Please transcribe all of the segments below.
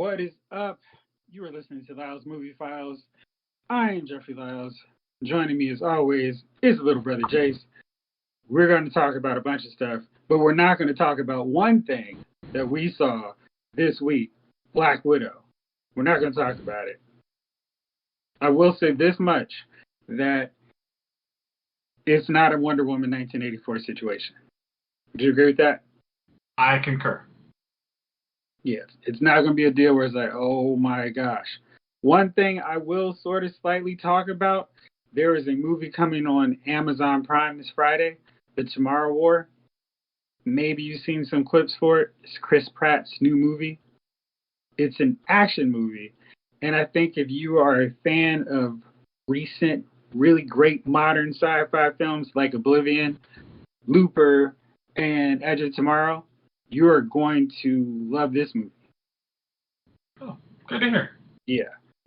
What is up? You are listening to Lyle's Movie Files. I am Jeffrey Lyles. Joining me, as always, is little brother Jayce. We're going to talk about a bunch of stuff, but we're not going to talk about one thing that we saw this week, Black Widow. We're not going to talk about it. I will say this much, that it's not a Wonder Woman 1984 situation. Do you agree with that? I concur. Yes, it's not going to be a deal where it's like, oh my gosh. One thing I will sort of slightly talk about, there is a movie coming on Amazon Prime this Friday, The Tomorrow War. Maybe you've seen some clips for it. It's Chris Pratt's new movie. It's an action movie. And I think if you are a fan of recent, really great modern sci-fi films like Oblivion, Looper, and Edge of Tomorrow, you are going to love this movie. Oh, good to hear. Yeah.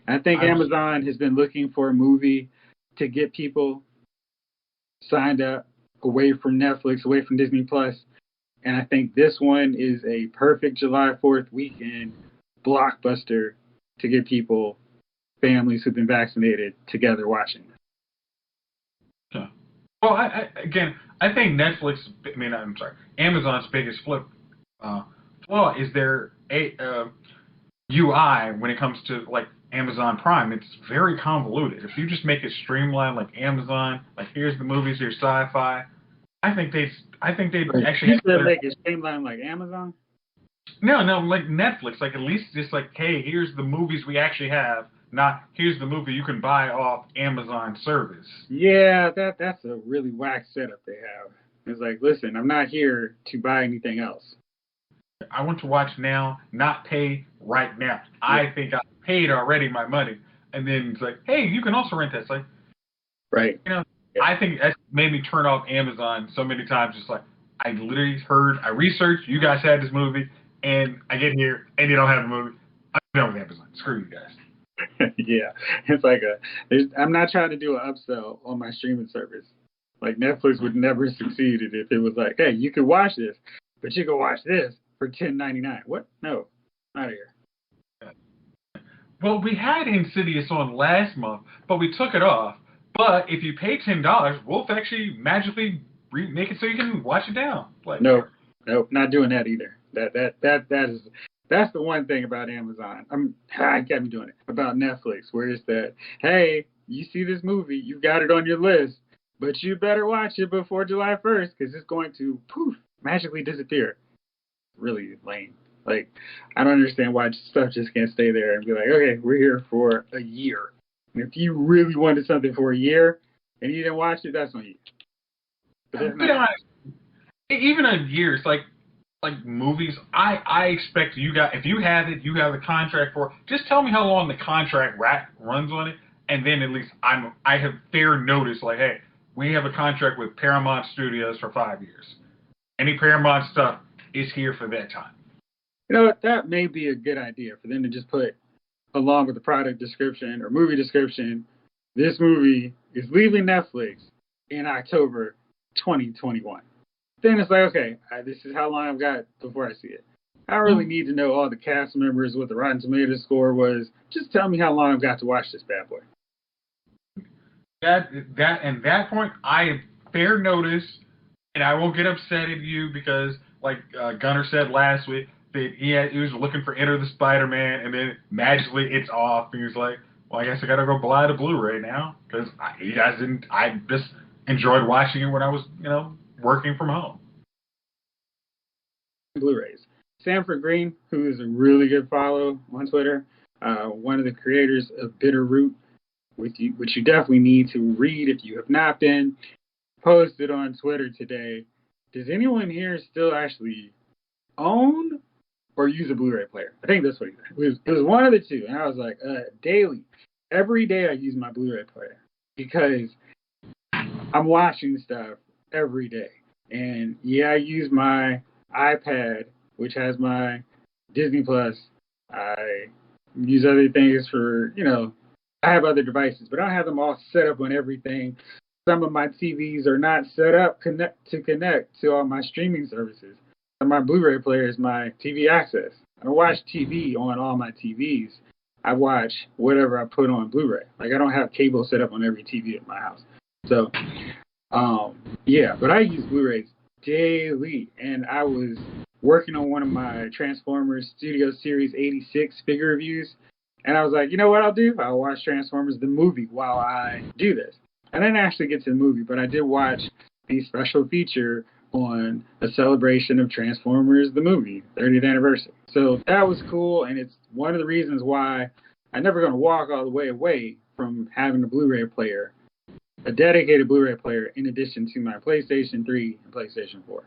I think Amazon has been looking for a movie to get people signed up away from Netflix, away from Disney Plus. And I think this one is a perfect July 4th weekend blockbuster to get people, families who've been vaccinated, together watching. Yeah. Well, I think Amazon's biggest flaw is their UI when it comes to like Amazon Prime. It's very convoluted. If you just make it streamlined like Amazon, like here's the movies, here's sci-fi, I think they'd actually. You said make it streamlined like Amazon? No, like Netflix. Like at least just like, hey, here's the movies we actually have. Not here's the movie you can buy off Amazon service. Yeah, that's a really whack setup they have. It's like, listen, I'm not here to buy anything else. I want to watch now, not pay right now. Yeah. I think I paid already my money. And then it's like, hey, you can also rent that. It's like, right. You know, yeah. I think that made me turn off Amazon so many times. Just like, I literally I researched, you guys had this movie, and I get here, and you don't have the movie. I'm done with Amazon. Screw you guys. Yeah. It's like I'm not trying to do an upsell on my streaming service. Like, Netflix would never succeed if it was like, hey, you can watch this, but you can watch this for $10.99. What? No, not here. Well, we had Insidious on last month, but we took it off. But if you pay $10, we'll actually magically make it so you can watch it down. Like, nope, not doing that either. That's the one thing about Amazon. I got me doing it about Netflix, where it's that, hey, you see this movie, you got it on your list, but you better watch it before July 1st because it's going to magically disappear. Really lame. Like, I don't understand why stuff just can't stay there and be like, okay, we're here for a year. And if you really wanted something for a year and you didn't watch it, that's on you. But even a year, it's like movies. I expect you guys, if you have it, you have a contract for it, just tell me how long the contract runs on it, and then at least I have fair notice. Like, hey, we have a contract with Paramount Studios for 5 years. Any Paramount stuff is here for that time. You know what? That may be a good idea for them to just put, along with the product description or movie description, this movie is leaving Netflix in October 2021. Then it's like, okay, this is how long I've got before I see it. I don't really need to know all the cast members, what the Rotten Tomatoes score was. Just tell me how long I've got to watch this bad boy. At that point, I have fair notice, and I won't get upset at you because, like Gunnar said last week, that he was looking for Enter the Spider-Man, and then magically it's off. And he was like, well, I guess I got to go buy the Bluray now because I just enjoyed watching it when I was, working from home. Blu-rays. Sanford Green, who is a really good follow on Twitter, one of the creators of Bitter Root, which you definitely need to read if you have not been, posted on Twitter today. Does anyone here still actually own or use a Blu-ray player? I think that's what he said. It was one of the two. And I was like, daily. Every day I use my Blu-ray player because I'm watching stuff every day. And yeah, I use my iPad, which has my Disney Plus. I use other things for, I have other devices, but I don't have them all set up on everything. Some of my TVs are not set up to connect to all my streaming services. And my Blu-ray player is my TV access. I don't watch TV on all my TVs. I watch whatever I put on Blu-ray. Like, I don't have cable set up on every TV at my house. So, yeah, but I use Blu-rays daily, and I was working on one of my Transformers Studio Series 86 figure reviews, and I was like, you know what I'll do? I'll watch Transformers the movie while I do this. I didn't actually get to the movie, but I did watch the special feature on a celebration of Transformers the movie, 30th anniversary. So that was cool, and it's one of the reasons why I'm never going to walk all the way away from having a Blu-ray player, a dedicated Blu-ray player, in addition to my PlayStation 3 and PlayStation 4.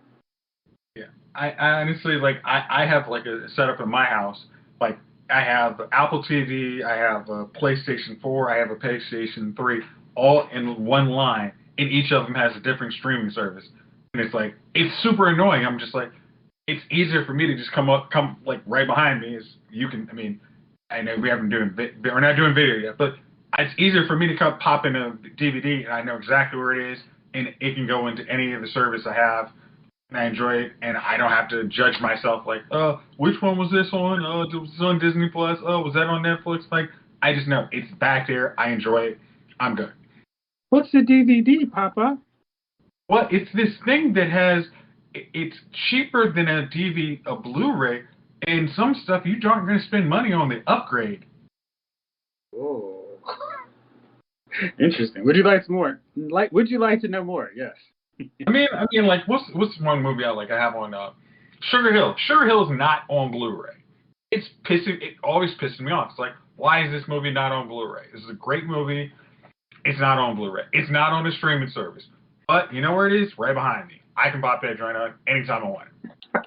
Yeah, I honestly, like, I have, like, a setup in my house. Like, I have Apple TV, I have a PlayStation 4, I have a PlayStation 3, all in one line, and each of them has a different streaming service. And it's like, it's super annoying. I'm just like, it's easier for me to just come like right behind me. Is you can, I mean, I know we're not doing video yet, but it's easier for me to pop in a DVD and I know exactly where it is, and it can go into any of the service I have, and I enjoy it, and I don't have to judge myself like, which one was this on? Was this on Disney Plus? Was that on Netflix? Like, I just know it's back there. I enjoy it. I'm good. What's the DVD, Papa? Well, it's this thing that it's cheaper than a Blu-ray, and some stuff you aren't going to spend money on the upgrade. Oh, interesting. Would you like some more? Would you like to know more? Yes. I mean, like, what's one movie I have on Sugar Hill? Sugar Hill is not on Blu-ray. It always pisses me off. It's like, why is this movie not on Blu-ray? This is a great movie. It's not on Blu-ray. It's not on a streaming service. But you know where it is? Right behind me. I can pop that joint on anytime I want it.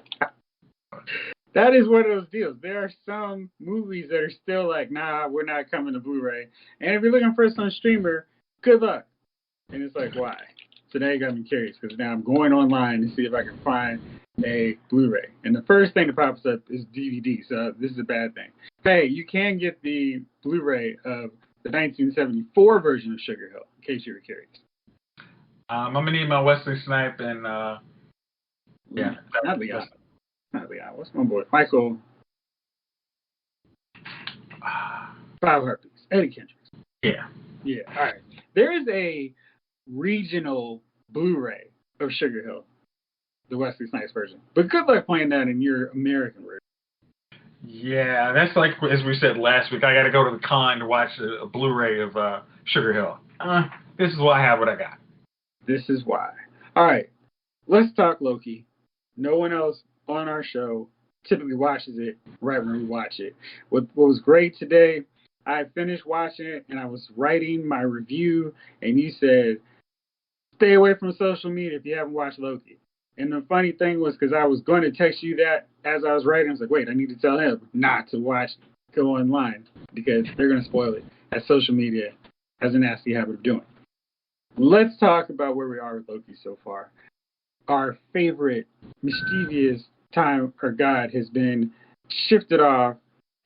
That is one of those deals. There are some movies that are still like, nah, we're not coming to Blu-ray. And if you're looking for some streamer, good luck. And it's like, why? So now you got me curious, because now I'm going online to see if I can find a Blu-ray. And the first thing that pops up is DVD, so this is a bad thing. Hey, you can get the Blu-ray of the 1974 version of Sugar Hill, in case you were curious. I'm going to need my Wesley Snipe and, yeah. Not Leon. What's my boy? Michael. Five Heartbeats. Eddie Kendricks. Yeah. Yeah, all right. There is a regional Blu-ray of Sugar Hill, the Wesley Snipes version. But good luck playing that in your American version. Yeah, that's like, as we said last week, I got to go to the con to watch a Blu-ray of Sugar Hill. This is why I have what I got. This is why. All right, let's talk Loki. No one else on our show typically watches it right when we watch it. What was great today, I finished watching it and I was writing my review, and you said, stay away from social media if you haven't watched Loki. And the funny thing was, because I was going to text you that as I was writing, I was like, wait, I need to tell him not to go online, because they're going to spoil it, as social media has a nasty habit of doing. Let's talk about where we are with Loki so far. Our favorite mischievous time or god has been shifted off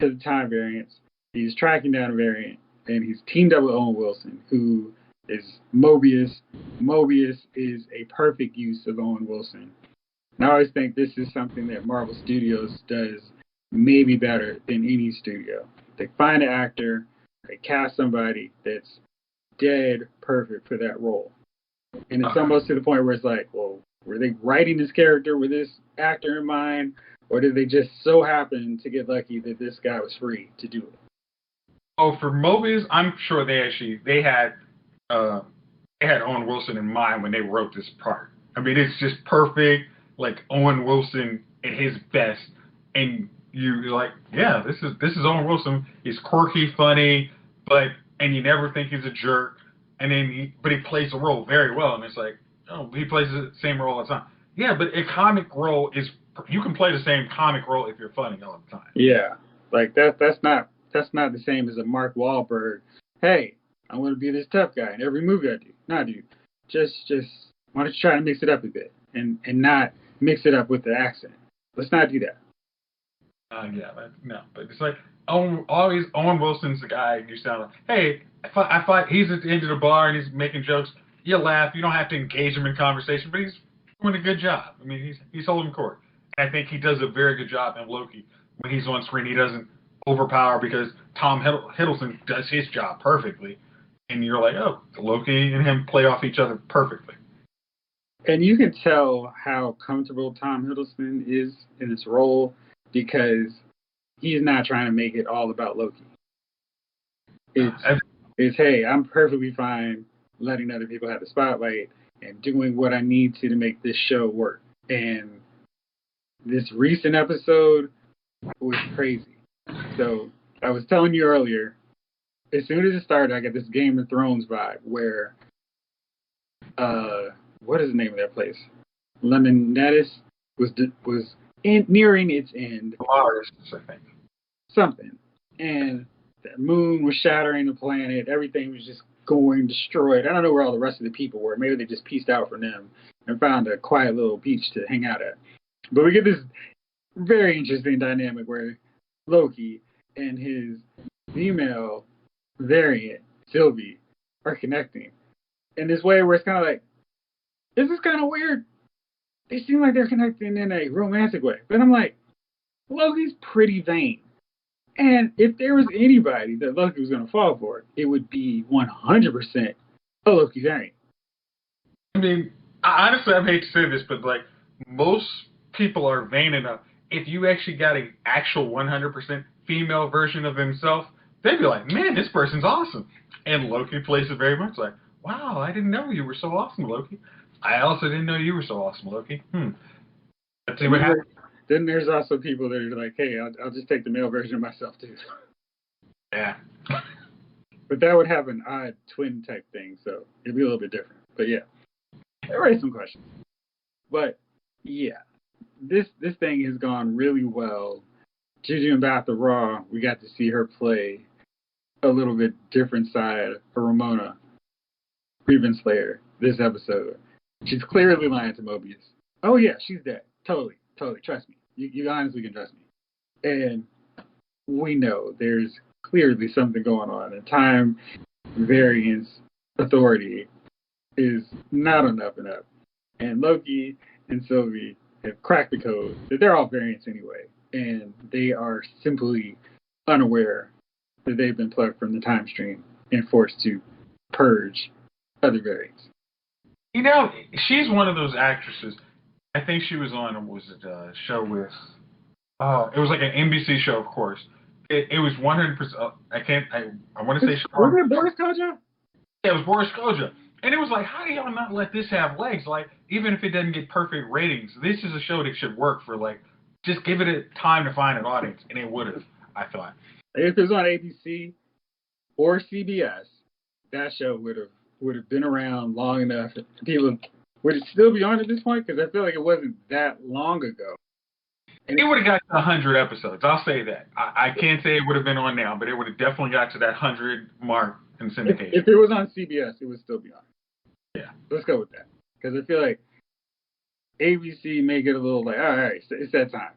to the time variance. He's tracking down a variant, and he's teamed up with Owen Wilson, who is Mobius. Mobius is a perfect use of Owen Wilson. And I always think this is something that Marvel Studios does maybe better than any studio. They find an actor, they cast somebody that's dead perfect for that role. And it's almost to the point where it's like, well, were they writing this character with this actor in mind, or did they just so happen to get lucky that this guy was free to do it? Oh, for Mobius, I'm sure they had Owen Wilson in mind when they wrote this part. I mean, it's just perfect, like Owen Wilson at his best, and you're like, yeah, this is Owen Wilson. He's quirky, funny, and you never think he's a jerk, and then but he plays the role very well, and it's like, oh, he plays the same role all the time. Yeah, but a comic role you can play the same comic role if you're funny all the time. Yeah, like that's not the same as a Mark Wahlberg. Hey, I want to be this tough guy in every movie I do. No, dude, just why don't you try to mix it up a bit and not mix it up with the accent. Let's not do that. No, but it's like Owen Wilson's the guy you sound like, hey, I fight, he's at the end of the bar and he's making jokes. You laugh. You don't have to engage him in conversation, but he's doing a good job. I mean, he's holding court. And I think he does a very good job in Loki. when he's on screen, he doesn't overpower because Tom Hiddleston does his job perfectly. And you're like, oh, Loki and him play off each other perfectly. And you can tell how comfortable Tom Hiddleston is in this role because he's not trying to make it all about Loki. It's hey, I'm perfectly fine letting other people have the spotlight and doing what I need to make this show work. And this recent episode was crazy. So I was telling you earlier, as soon as it started, I got this Game of Thrones vibe where, what is the name of that place? Lemonettis was nearing its end. Mars, I think. Something. And the moon was shattering the planet. Everything was just going destroyed. I don't know where all the rest of the people were. Maybe they just pieced out from them and found a quiet little beach to hang out at. But we get this very interesting dynamic where Loki and his female variant, Sylvie, are connecting in this way where it's kind of like, this is kind of weird. They seem like they're connecting in a romantic way. But I'm like, Loki's pretty vain. And if there was anybody that Loki was going to fall for, it would be 100% a Loki variant. I mean, honestly, I hate to say this, but like most people are vain enough. If you actually got an actual 100% female version of himself, they'd be like, man, this person's awesome. And Loki plays it very much like, wow, I didn't know you were so awesome, Loki. I also didn't know you were so awesome, Loki. Let's see what happens. Then there's also people that are like, hey, I'll just take the male version of myself, too. Yeah. But that would have an odd twin type thing, so it'd be a little bit different. But yeah, it raised some questions. But yeah, this thing has gone really well. Juju and Batha Raw, we got to see her play a little bit different side for Ramona, Grievance Slayer, this episode. She's clearly lying to Mobius. Oh yeah, she's dead. Totally. Trust me. You honestly can trust me. And we know there's clearly something going on. And time variance authority is not on up and up. And Loki and Sylvie have cracked the code that they're all variants anyway. And they are simply unaware that they've been plucked from the time stream and forced to purge other variants. You know, she's one of those actresses. I think she was on, was it a show with, it was like an NBC show, of course. It was 100%, I want to say. Was it Boris Kodjoe? Yeah, it was Boris Kodjoe. And it was like, how do y'all not let this have legs? Like, even if it doesn't get perfect ratings, this is a show that should work for, like, just give it a time to find an audience. And it would have, I thought. If it was on ABC or CBS, that show would have been around long enough. People would it still be on at this point? Because I feel like it wasn't that long ago. And it would have got to 100 episodes. I'll say that. I can't say it would have been on now, but it would have definitely got to that 100 mark in syndication. If it was on CBS, it would still be on. Yeah. Let's go with that. Because I feel like ABC may get a little like, all right, it's that time.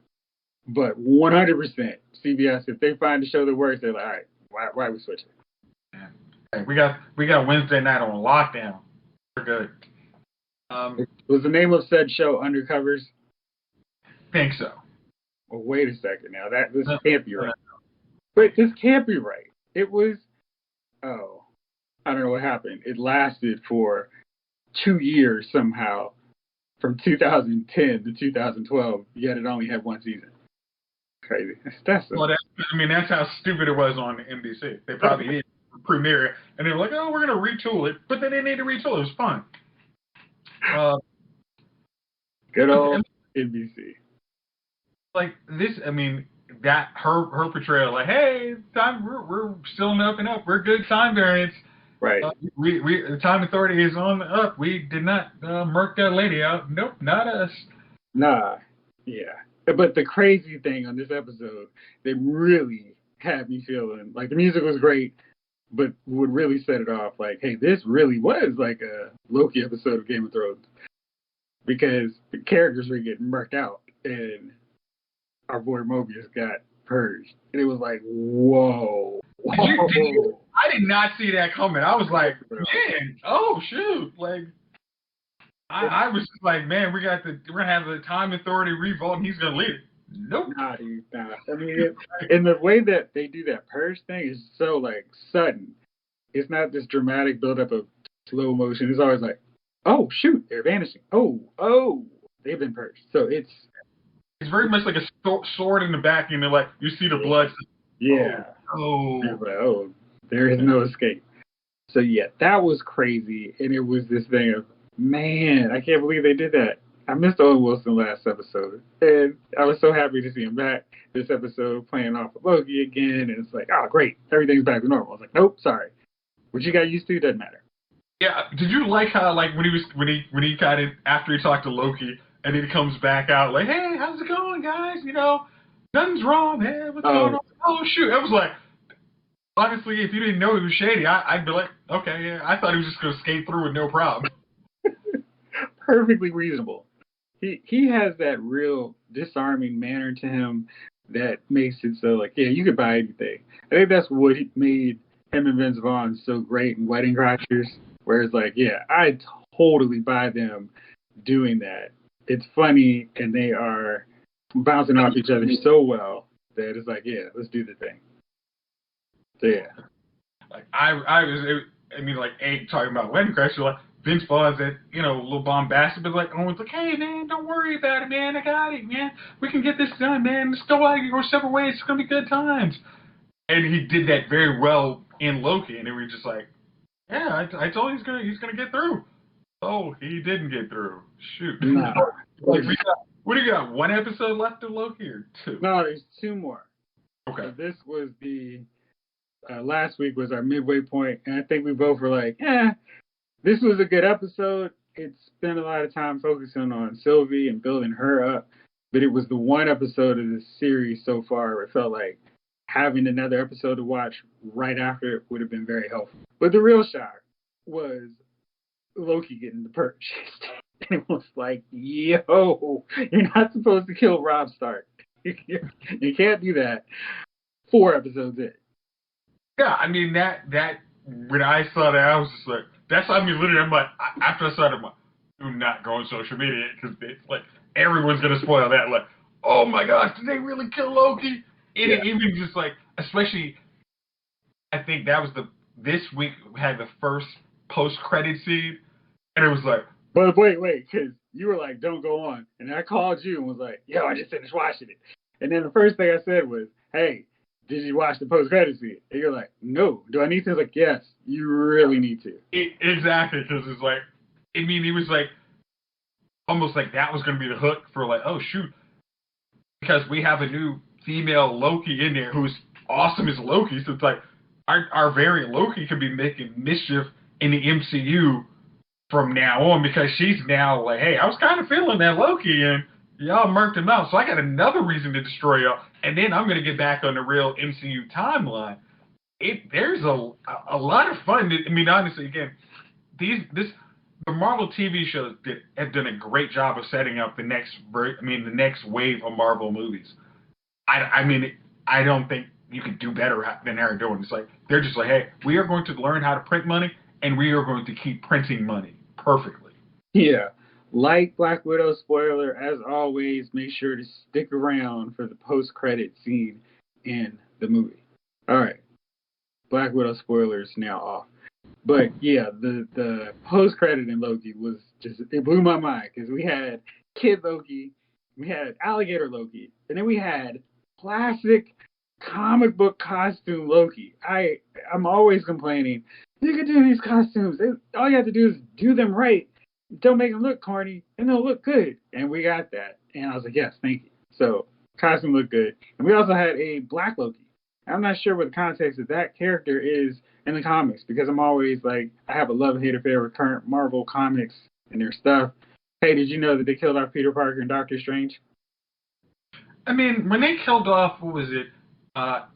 But 100% CBS, if they find a show that works, they're like, all right, why are we switching? Yeah. Hey, we got Wednesday night on lockdown. We're good. Was the name of said show Undercovers? Think so. Well, wait a second now. This can't be right. Wait, this can't be right. It was, I don't know what happened. It lasted for 2 years somehow, from 2010 to 2012, yet it only had one season. Crazy. That's how stupid it was on NBC. They probably did premiere it, and they were like, oh, we're going to retool it. But then they need to retool it. It was fun. Good old NBC. Like this, that her portrayal, like, hey, we're still on the up and up. We're good time variants. Right. The time authority is on the up. We did not murk that lady out. Nope, not us. Nah. Yeah. But the crazy thing on this episode that really had me feeling like the music was great, but would really set it off like, hey, this really was like a Loki episode of Game of Thrones. Because the characters were getting murked out and our boy Mobius got purged. And it was like, whoa. I did not see that coming. I was like, man, oh shoot. Like I was just like, man, we're gonna have the time authority revolt and he's gonna lead it. Nope. Nah, dude, nah. I mean, and the way that they do that purge thing is so like sudden. It's not this dramatic buildup of slow motion. It's always like, oh shoot, they're vanishing. Oh, they've been purged. So It's very much like a sword in the back, and they're like, you see the blood. yeah. Oh. It's like, oh, there is no escape. So yeah, that was crazy, and it was this thing of, man, I can't believe they did that. I missed Owen Wilson last episode, and I was so happy to see him back this episode playing off of Loki again. And it's like, oh great, everything's back to normal. I was like, nope, sorry, what you got used to doesn't matter. Yeah, did you like how like when he kind of after he talked to Loki and then he comes back out like, hey, how's it going, guys? You know, nothing's wrong, man. What's going on? Oh shoot, I was like, honestly, if you didn't know he was shady, I'd be like, okay, yeah. I thought he was just gonna skate through with no problem. Perfectly reasonable. He has that real disarming manner to him that makes it so like, yeah, you could buy anything. I think that's what made him and Vince Vaughn so great in Wedding Crashers. Where it's like, yeah, I totally buy them doing that. It's funny, and they are bouncing off each other so well that it's like, yeah, let's do the thing. So yeah, like I mean, like talking about Wedding Crashers, like Vince Vaughn said, you know, a little bombastic, but like Owen's like, hey man, don't worry about it, man. I got it, man. We can get this done, man. Let's go out and go separate ways. It's gonna be good times. And he did that very well in Loki, and then we were just like, yeah, I told you he's gonna get through. Oh, he didn't get through. Shoot. nah. Like what do you got? One episode left of Loki or two? No, there's two more. Okay. So this was the last week was our midway point, and I think we both were like, this was a good episode. It spent a lot of time focusing on Sylvie and building her up, but it was the one episode of the series so far where it felt like having another episode to watch right after it would have been very helpful. But the real shock was Loki getting the purge. And it was like, yo, you're not supposed to kill Robb Stark. You can't do that. 4 episodes in. Yeah, I mean that when I saw that, I was just like, that's I mean literally I'm like after I saw it, I'm like, do not go on social media because it's like everyone's gonna spoil that. Like, oh my gosh, did they really kill Loki? And even just like, especially, I think that was this week had the first post-credit scene, and it was like, but wait, because you were like, don't go on, and I called you and was like, yo, I just finished watching it, and then the first thing I said was, hey, did you watch the post-credit scene? And you're like, no. Do I need to? I was like, yes, you really need to. Exactly, because it's like, I mean, it was like almost like that was going to be the hook for like, oh shoot, because we have a new female Loki in there who's awesome as Loki. So it's like our variant Loki could be making mischief in the MCU from now on because she's now like, hey, I was kind of feeling that Loki and y'all murked him out. So I got another reason to destroy y'all. And then I'm going to get back on the real MCU timeline. There's a lot of fun. I mean, honestly, again, the Marvel TV shows have done a great job of setting up the next wave of Marvel movies. I mean, I don't think you could do better than they're doing. It's like, they're just like, hey, we are going to learn how to print money, and we are going to keep printing money perfectly. Yeah. Like Black Widow spoiler, as always, make sure to stick around for the post-credit scene in the movie. All right. Black Widow spoilers now off. But yeah, the post-credit in Loki was just, it blew my mind because we had Kid Loki, we had Alligator Loki, and then we had classic comic book costume Loki. I'm always complaining, you can do these costumes. All you have to do is do them right. Don't make them look corny, and they'll look good. And we got that. And I was like, yes, thank you. So, costume looked good. And we also had a Black Loki. I'm not sure what the context of that character is in the comics, because I'm always like, I have a love-hate affair with current Marvel comics and their stuff. Hey, did you know that they killed off Peter Parker and Doctor Strange? I mean, when they killed off, what was it?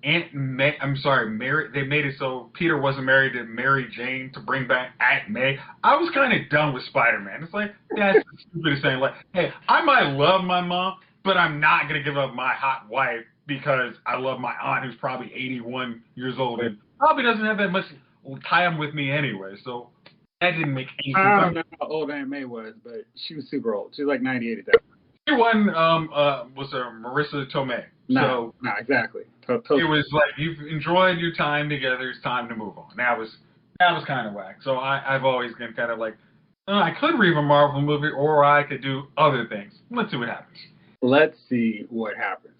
Aunt May. I'm sorry, Mary. They made it so Peter wasn't married to Mary Jane to bring back Aunt May. I was kind of done with Spider-Man. It's like, that's the stupidest thing. Like, hey, I might love my mom, but I'm not gonna give up my hot wife because I love my aunt who's probably 81 years old and probably doesn't have that much time with me anyway. So that didn't make any sense. I don't know how old Aunt May was, but she was super old. She was like 98 at that point. one was a Marissa Tomei. No, exactly. It was like you've enjoyed your time together. It's time to move on. That was kind of whack. So I've always been kind of like, I could read a Marvel movie, or I could do other things. Let's see what happens. Let's see what happens.